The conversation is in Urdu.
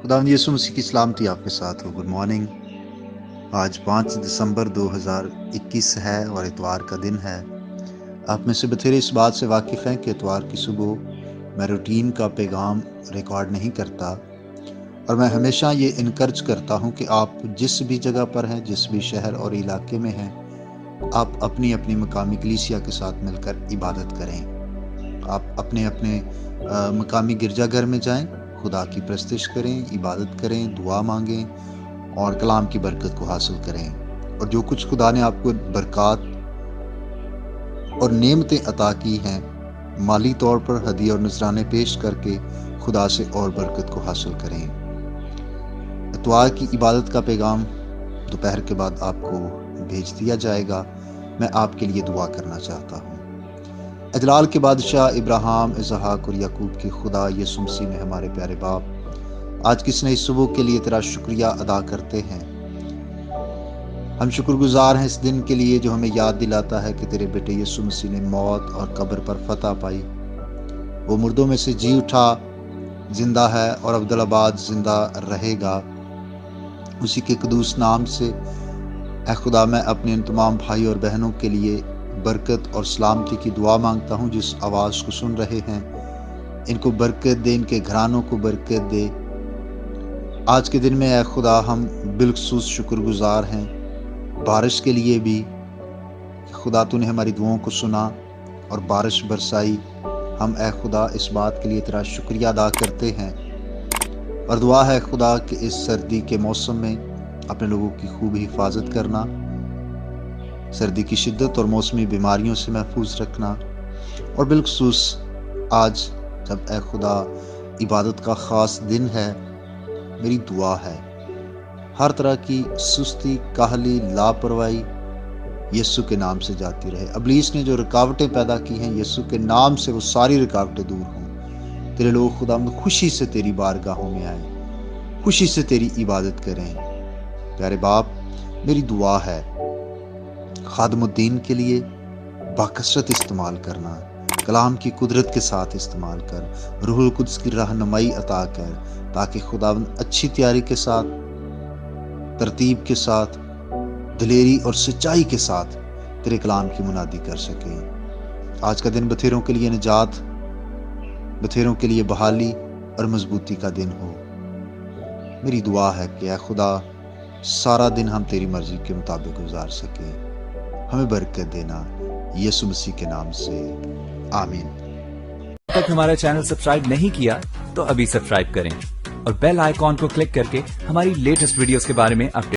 خداوند یسوع مسیح کی سلامتی آپ کے ساتھ ہو۔ Good morning. آج 5 دسمبر 2021 ہے اور اتوار کا دن ہے۔ آپ میں سے بتھیرے اس بات سے واقف ہیں کہ اتوار کی صبح میں روٹین کا پیغام ریکارڈ نہیں کرتا، اور میں ہمیشہ یہ انکرج کرتا ہوں کہ آپ جس بھی جگہ پر ہیں، جس بھی شہر اور علاقے میں ہیں، آپ اپنی اپنی مقامی کلیسیا کے ساتھ مل کر عبادت کریں۔ آپ اپنے اپنے مقامی گرجا گھر میں جائیں، خدا کی پرستش کریں، عبادت کریں، دعا مانگیں اور کلام کی برکت کو حاصل کریں، اور جو کچھ خدا نے آپ کو برکات اور نعمتیں عطا کی ہیں، مالی طور پر ہدیے اور نذرانے پیش کر کے خدا سے اور برکت کو حاصل کریں۔ اتوار کی عبادت کا پیغام دوپہر کے بعد آپ کو بھیج دیا جائے گا۔ میں آپ کے لیے دعا کرنا چاہتا ہوں۔ اجلال کے بادشاہ، ابراہیم، اسحاق اور یعقوب کے خدا، یسوع مسیح میں ہمارے پیارے باپ، آج کس نئی صبح کے لیے تیرا شکریہ ادا کرتے ہیں۔ ہم شکر گزار ہیں اس دن کے لیے جو ہمیں یاد دلاتا ہے کہ تیرے بیٹے یسوع مسیح نے موت اور قبر پر فتح پائی، وہ مردوں میں سے جی اٹھا، زندہ ہے اور ابدالآباد زندہ رہے گا۔ اسی کے قدوس نام سے اے خدا، میں اپنے ان تمام بھائی اور بہنوں کے لیے برکت اور سلامتی کی دعا مانگتا ہوں جس آواز کو سن رہے ہیں۔ ان کو برکت دے، ان کے گھرانوں کو برکت دے۔ آج کے دن میں اے خدا ہم بالخصوص شکر گزار ہیں بارش کے لیے بھی، خدا تو نے ہماری دعاؤں کو سنا اور بارش برسائی۔ ہم اے خدا اس بات کے لیے تیرا شکریہ ادا کرتے ہیں، اور دعا ہے خدا کہ اس سردی کے موسم میں اپنے لوگوں کی خوب حفاظت کرنا، سردی کی شدت اور موسمی بیماریوں سے محفوظ رکھنا، اور بالخصوص آج جب اے خدا عبادت کا خاص دن ہے، میری دعا ہے ہر طرح کی سستی، کاہلی، لاپرواہی یسوع کے نام سے جاتی رہے۔ ابلیس نے جو رکاوٹیں پیدا کی ہیں، یسوع کے نام سے وہ ساری رکاوٹیں دور ہوں۔ تیرے لوگ خدا خوشی سے تیری بارگاہوں میں آئیں، خوشی سے تیری عبادت کریں۔ پیارے باپ، میری دعا ہے خادم الدین کے لیے باکثرت استعمال کرنا، کلام کی قدرت کے ساتھ استعمال کر، روح القدس کی رہنمائی عطا کر، تاکہ خداوند اچھی تیاری کے ساتھ، ترتیب کے ساتھ، دلیری اور سچائی کے ساتھ تیرے کلام کی منادی کر سکے۔ آج کا دن بتھیروں کے لیے نجات، بتھیروں کے لیے بحالی اور مضبوطی کا دن ہو۔ میری دعا ہے کہ اے خدا سارا دن ہم تیری مرضی کے مطابق گزار سکے۔ ہمیں برکت دینا، یسوع مسیح کے نام سے، آمین۔ اب تک ہمارا چینل سبسکرائب نہیں کیا تو ابھی سبسکرائب کریں اور بیل آئیکن کو کلک کر کے ہماری لیٹسٹ ویڈیوز کے بارے میں اپڈیٹ